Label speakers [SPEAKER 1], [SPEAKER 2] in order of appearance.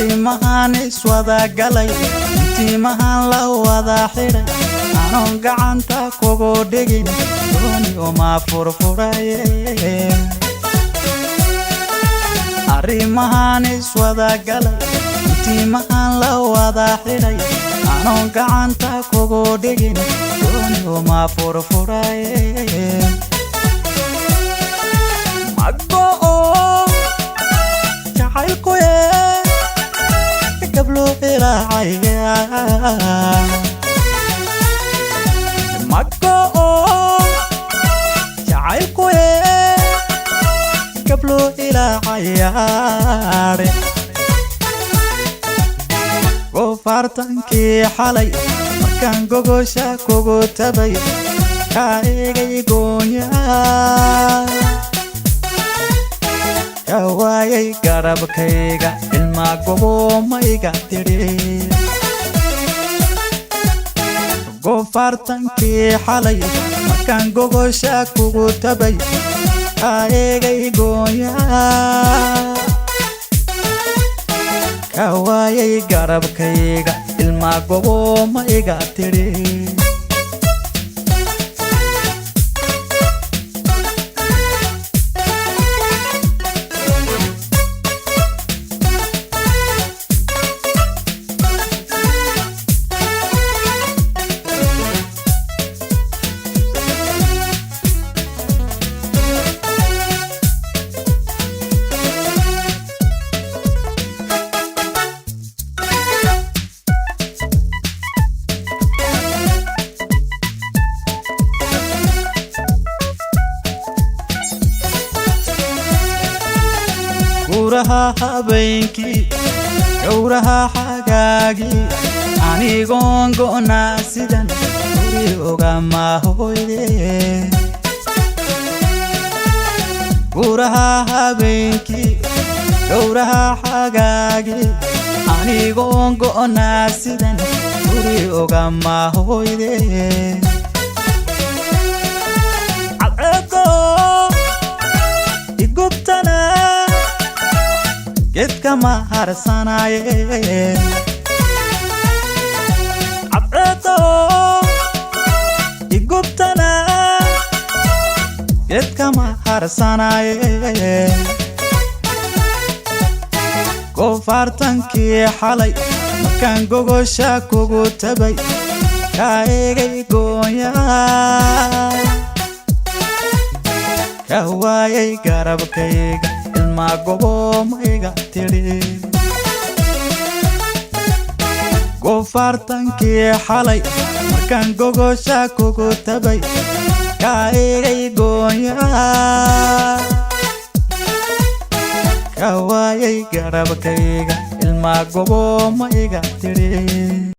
[SPEAKER 1] arrimahan iswada galay intiimahan la wada xiray aanon gacanta kugu dhigin dooni uma furfuraye arrimahan iswada galay intiimahan la wada xiray aanon gacanta kugu dhigin dooni uma furfuraye magbo jacaylku قبلو إلهي مكو جعلكو قبلو إلهي وفارتنكي حالي مكان غوغوشا كوغو تبي كايغي غونيا كوايي غربكيغا ilma gobo maiga tiri gofartanki xalay makan gogosha kugu tabay kaegay goya kawaayay garabkayga ilma gobo maiga tiri guraha habeenkii gowraha xagaagii anigoon go'naa sidan guri ogama hooyde guraha habeenkii gowraha xagaagii anigoon go'naa sidan guri ogama hooyde gedka ma harsanaye abdo igubtana gedka ma harsanaye gofartanki xalay makan gogosha kugu tabay kaegay goya kawaayay garabkayga ilma gobo maiga tiri gofartanki xalay makan gogosha kugu tabay kaegay goya kawaayay garabkayga ilma gobo maiga tiri